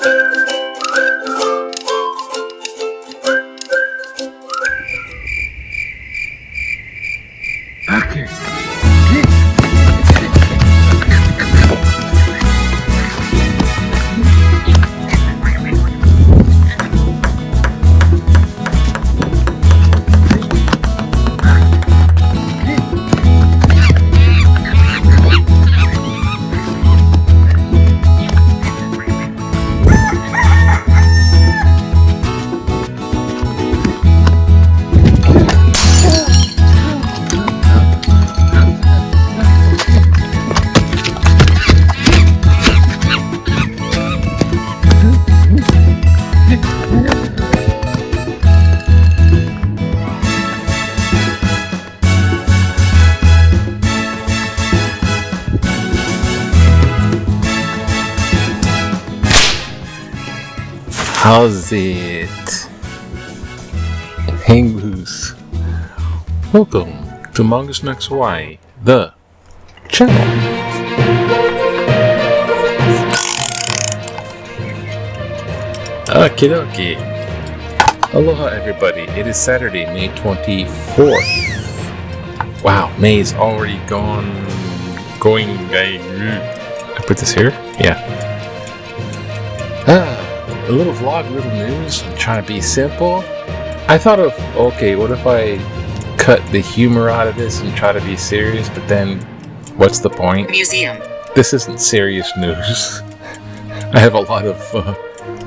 Okay. How's it? Hang loose. Welcome to Manga's Next Y, the channel. Okie dokie. Aloha everybody. It is Saturday, May 24th. Wow, May is already gone. I put this here? Yeah. A little vlog, little news. I'm trying to be simple. I thought of, okay, what if I cut the humor out of this and try to be serious, but then what's the point? Museum. This isn't serious news. I have a lot of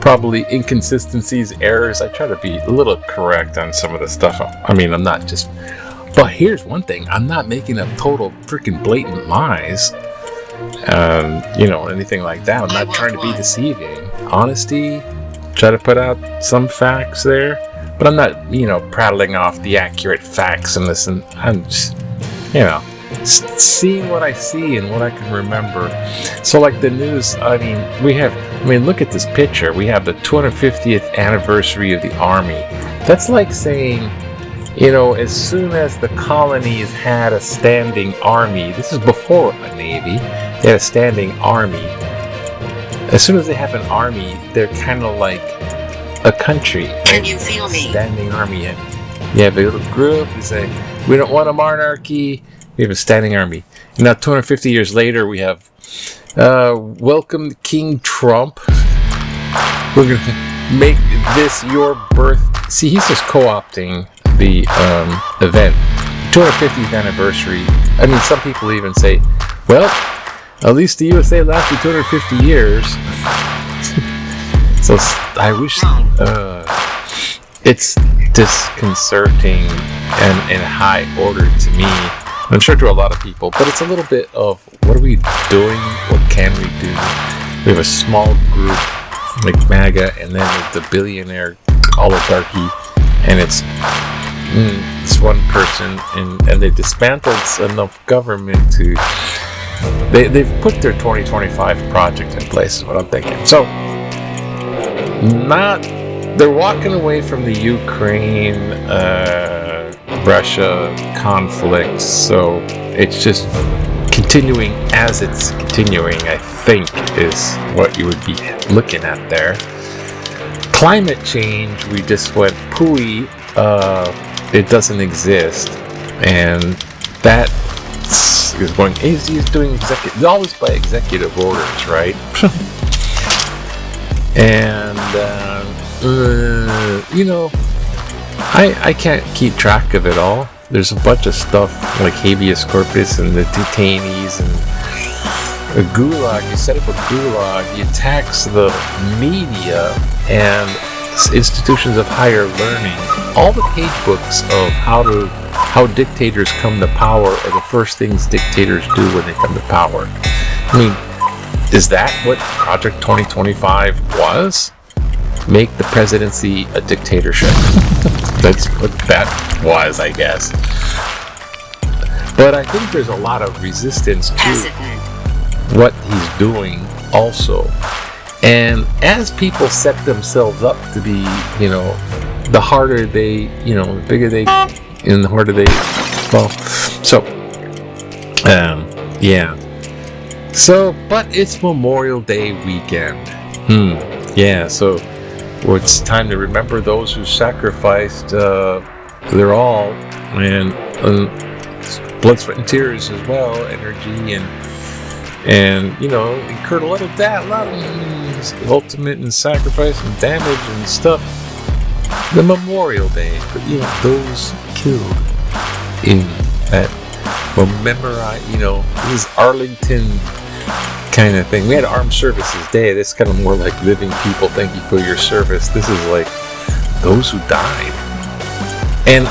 probably inconsistencies, errors. I try to be a little correct on some of the stuff. I mean, I'm not just... But here's one thing. I'm not making up total freaking blatant lies. Anything like that. I'm not trying to be deceiving. Honesty, try to put out some facts there, but I'm not, prattling off the accurate facts and this, and I'm just, seeing what I see and what I can remember. So like the news, look at this picture. We have the 250th anniversary of the Army. That's like saying, as soon as the colonies had a standing army, this is before a navy, they had a standing army. As soon as they have an army, they're kind of like a country. Can you feel me? Standing army. You have a little group. You say, we don't want a monarchy. We have a standing army. Now, 250 years later, we have welcome King Trump. We're going to make this your birth. See, he's just co-opting the event. 250th anniversary. I mean, some people even say, well, at least the USA lasted 250 years. So I wish it's disconcerting and in high order to me. I'm sure to a lot of people, but it's a little bit of what are we doing? What can we do? We have a small group, McMAGA, and then the billionaire oligarchy, and it's one person, and they dismantled enough government to. They've put their 2025 project in place, is what I'm thinking. So, they're walking away from the Ukraine, Russia conflict, so it's just continuing as it's continuing, I think, is what you would be looking at there. Climate change, we just went pooey, it doesn't exist, and that is going. He's doing it's always by executive orders, right? And I can't keep track of it all. There's a bunch of stuff like habeas corpus and the detainees and a gulag. You set up a gulag. You tax the media and institutions of higher learning. All the page books of how dictators come to power are the first things dictators do when they come to power. I mean, is that what Project 2025 was? Make the presidency a dictatorship. That's what that was, I guess. But I think there's a lot of resistance to what he's doing also. And as people set themselves up to be, the harder they, the bigger they, and the harder they fall. So, yeah. So, but it's Memorial Day weekend. Yeah, so it's time to remember those who sacrificed their all, and blood, sweat, and tears as well, energy, and incurred a lot of ultimate and sacrifice and damage and stuff. The Memorial Day, but those killed in that this is Arlington kind of thing. We had Armed Services Day. This is kind of more like living people. Thank you for your service. This is like those who died. And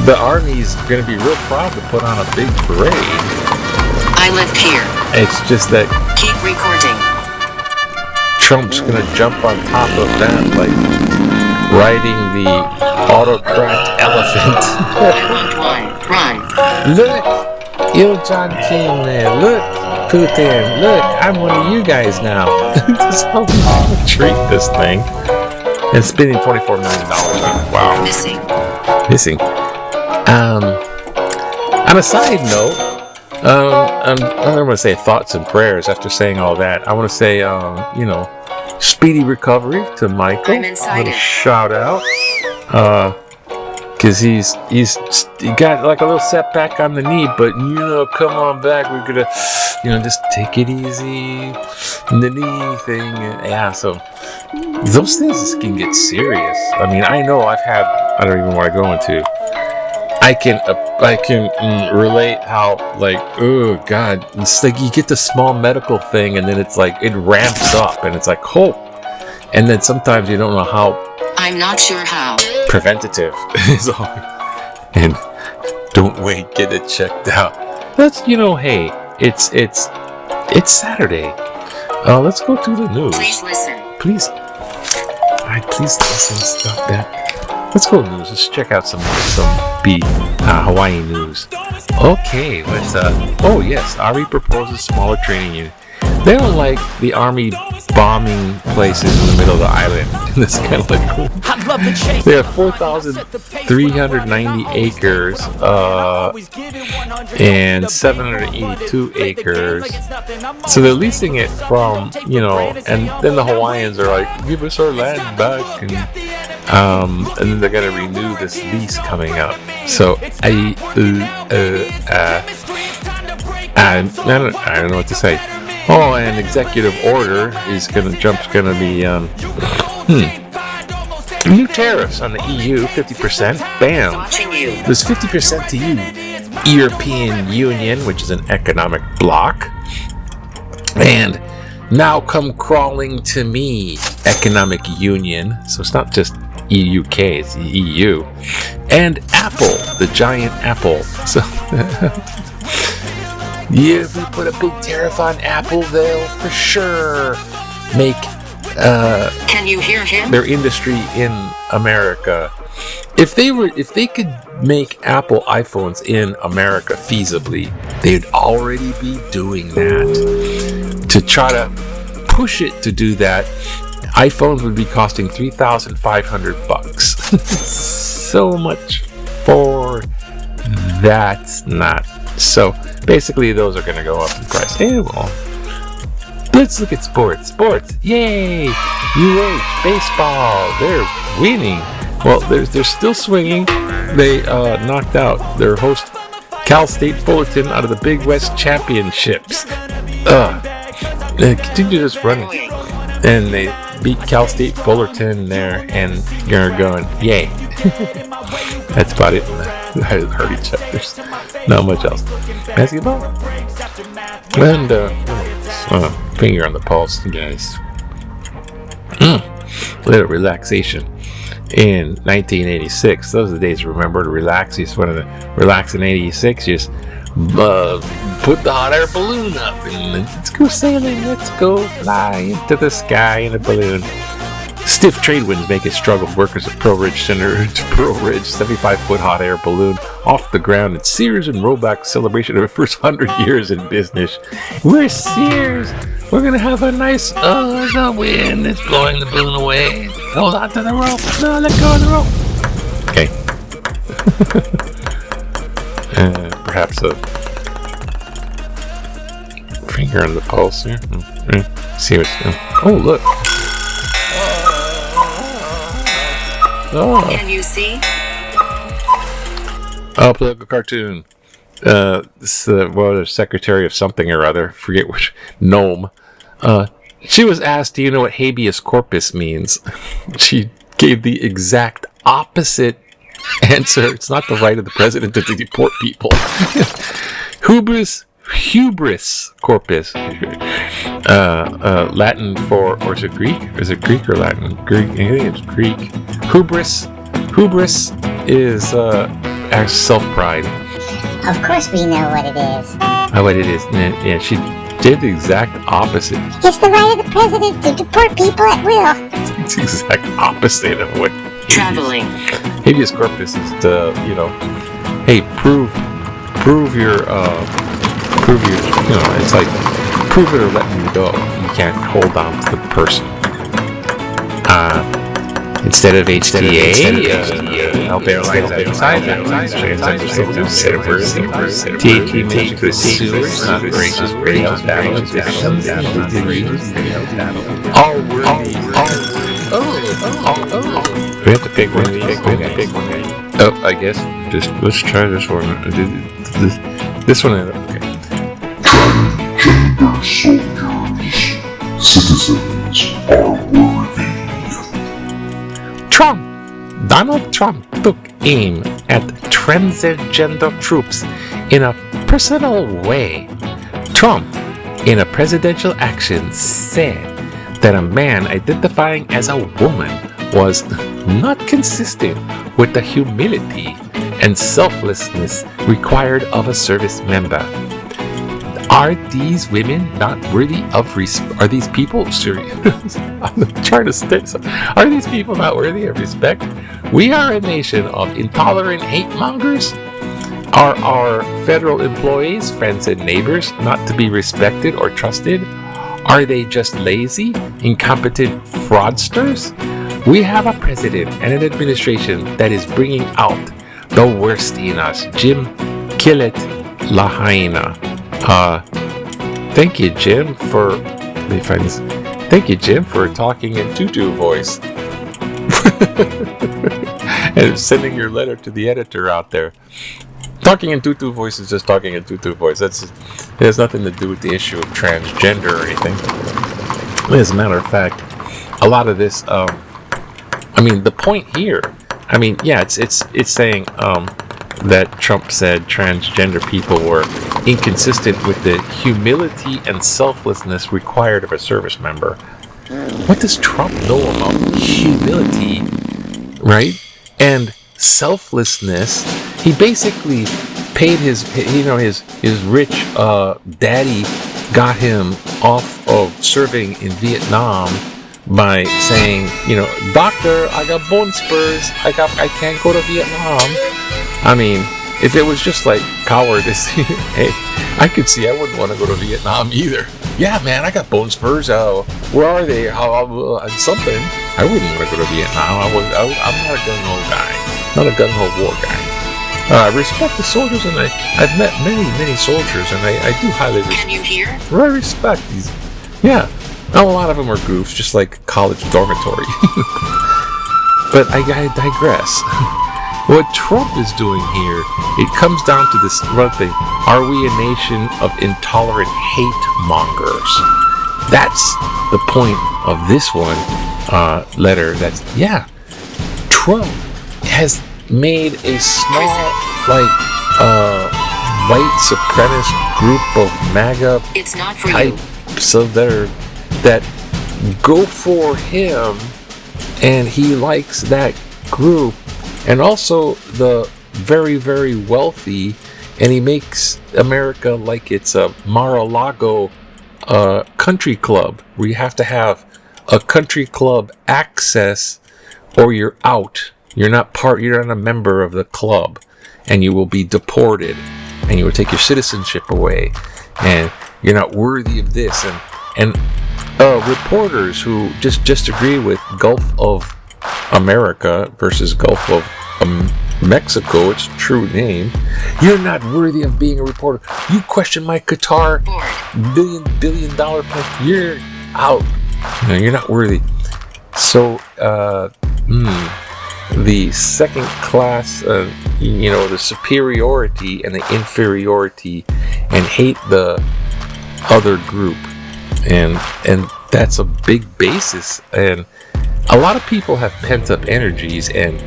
the Army's going to be real proud to put on a big parade. I live here. It's just that keep recording. Trump's going to jump on top of that like riding the autocrat elephant. I want one. Run. Look, John King there. Look, Putin. Look, I'm one of you guys now. This is how we treat this thing. And spending $24 million. Wow. Missing. On a side note, I'm going to say thoughts and prayers after saying all that. I want to say, speedy recovery to Michael. I'm inside it. Shout out. Because he got like a little setback on the knee, but come on back. We're going to, just take it easy. The knee thing. Yeah, so those things can get serious. I mean, I know I don't even want to go into. I can relate how, like, oh God, it's like you get the small medical thing and then it's like it ramps up and it's like hope, and then sometimes you don't know how. I'm not sure how. Preventative is all. And don't wait, get it checked out. That's hey, it's Saturday. Let's go to the news. Please listen. Please. All right, please listen. Stop that. Let's go news. Let's check out some Hawaii news. Okay, let's oh yes, Army proposes smaller training unit. They don't like the Army bombing places in the middle of the island. That's kind of like cool. They have 4,390 acres and 782 acres. So they're leasing it from, and then the Hawaiians are like, give us our land back, and then they're going to renew this lease coming up. So I don't know what to say. Oh, and executive order is gonna be new tariffs on the EU, 50%. Bam. There's 50% to you, European Union, which is an economic bloc. And now come crawling to me, economic union. So it's not just EUK, it's the EU. And Apple, the giant Apple. So yeah, if we put a big tariff on Apple, they'll for sure make can you hear him? Their industry in America. If they could make Apple iPhones in America feasibly, they'd already be doing that. To try to push it to do that, iPhones would be costing $3,500. So much for that's not. So basically, those are going to go up in price. Hey, well, let's look at sports. Sports, yay! UH baseball, they're winning. Well, they're still swinging. They knocked out their host Cal State Fullerton out of the Big West Championships. They continue just running, and they beat Cal State Fullerton there, and you're going, yay! That's about it. I heard each other. There's not much else. Basketball and finger on the pulse, guys. Little relaxation. In 1986, those are the days to remember to relax. You just wanted to relax in 86. You just put the hot air balloon up and let's go sailing. Let's go fly into the sky in a balloon. Stiff trade winds make it struggle. Workers at Pearl Ridge Center to Pearl Ridge, 75-foot hot air balloon off the ground at Sears and Roebuck celebration of the first 100 years in business. We're Sears. We're gonna have a nice. Oh, the wind is blowing the balloon away. Hold on to the rope. No, let go of the rope. Okay. Perhaps a finger on the pulse here. See what's. Oh, look. Oh, Oh. Can you see? Oh, political cartoon. This the secretary of something or other, forget which, gnome. She was asked, do you know what habeas corpus means? She gave the exact opposite answer. It's not the right of the president to deport people. Hubris corpus. Latin for, or is it Greek? Is it Greek or Latin? Greek. I think it's Greek. Hubris is self-pride. Of course we know what it is. What it is. Yeah, she did the exact opposite. It's the right of the president to deport people at will. It's the exact opposite of what Traveling. habeas corpus is. The hey, prove your it's like prove it or let me go. You can't hold on to the person. Instead of HTA, help airlines outside THT managed to sewers, operations, radios, battles, all worthy. We have to pick one of these. Oh, I guess let's try this one. This one. Okay. Transgender soldiers, citizens are worthy. Donald Trump took aim at transgender troops in a personal way. Trump, in a presidential action, said that a man identifying as a woman was not consistent with the humility and selflessness required of a service member. Are these women not worthy of respect? Are these people serious? I'm trying to stay. Are these people not worthy of respect? We are a nation of intolerant hate mongers. Are our federal employees, friends and neighbors, not to be respected or trusted? Are they just lazy, incompetent fraudsters? We have a president and an administration that is bringing out the worst in us. Jim Killet Lahaina. Thank you, Jim, for talking in tutu voice and sending your letter to the editor out there. Talking in tutu voice is just talking in tutu voice. It has nothing to do with the issue of transgender or anything. As a matter of fact, a lot of this, the point here, it's saying that Trump said transgender people were inconsistent with the humility and selflessness required of a service member. What does Trump know about humility, right? And selflessness? He basically paid his rich daddy got him off of serving in Vietnam by saying, doctor, I got bone spurs. I can't go to Vietnam. If it was just like cowardice, hey, I could see I wouldn't want to go to Vietnam either. Yeah, man, I got bone spurs. Where are they? Something. I wouldn't want to go to Vietnam. I'm not a gung-ho guy. Not a gung-ho war guy. I respect the soldiers, and I've met many soldiers, and I do highly respect. Can you hear? I respect these. Yeah. Now, a lot of them are goofs, just like college dormitory. But I digress. What Trump is doing here, it comes down to this one thing. Are we a nation of intolerant hate mongers? That's the point of this one letter. Trump has made a small, white supremacist group of MAGA It's not for types that go for him, and he likes that group. And also the very, very wealthy, and he makes America like it's a Mar-a-Lago country club, where you have to have a country club access or you're out. You're not a member of the club, and you will be deported, and you will take your citizenship away, and you're not worthy of this. And reporters who just agree with Gulf of America versus Gulf of Mexico, its true name. You're not worthy of being a reporter. You question my Qatar billion dollar plan. You're out. No, you're not worthy. So the second class, the superiority and the inferiority, and hate the other group, and that's a big basis. And a lot of people have pent up energies, and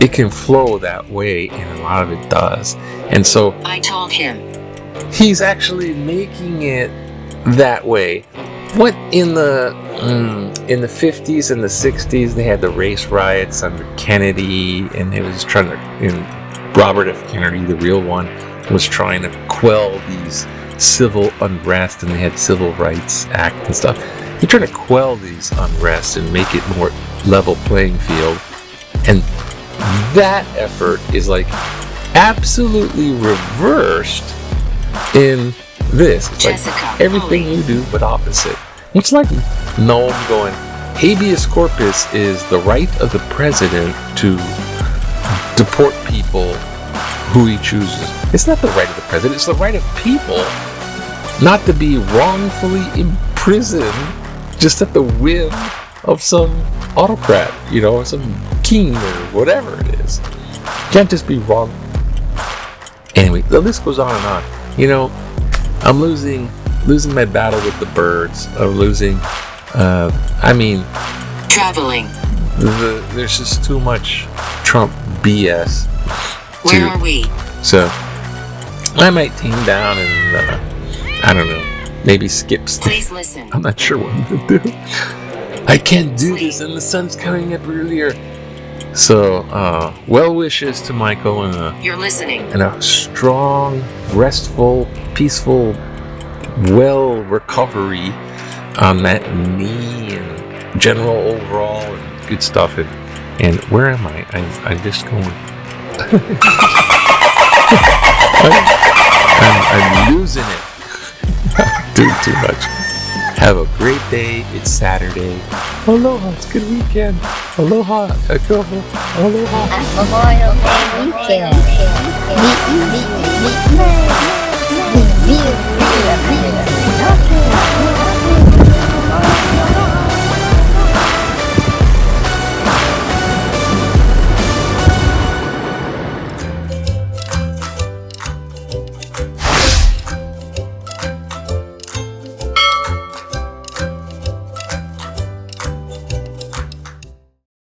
it can flow that way, and a lot of it does. And so I told him he's actually making it that way. What in the 50s and the 60s, they had the race riots under Kennedy, and it was trying to, Robert F. Kennedy, the real one, was trying to quell these civil unrest, and they had Civil Rights Act and stuff. You're trying to quell these unrest and make it more level playing field, and that effort is like absolutely reversed in this. It's Jessica, like everything you do but opposite. It's like Noam going, habeas corpus is the right of the president to deport people who he chooses. It's not the right of the president, it's the right of people not to be wrongfully imprisoned just at the whim of some autocrat, some king or whatever it is. Can't just be wrong. Anyway, the list goes on and on. I'm losing my battle with the birds. I'm losing, traveling. There's just too much Trump BS. Where are we? So, I might tame down and, I don't know, maybe skip. Please listen. I'm not sure what I'm going to do. I can't do this, and the sun's coming up earlier. So, well wishes to Michael You're listening. And a strong, restful, peaceful, well recovery on that knee and general overall and good stuff. And where am I? I'm just going. I'm losing it. Doing too much. Have a great day. It's Saturday. Aloha. It's a good weekend. Aloha. Aloha. Memorial Day weekend.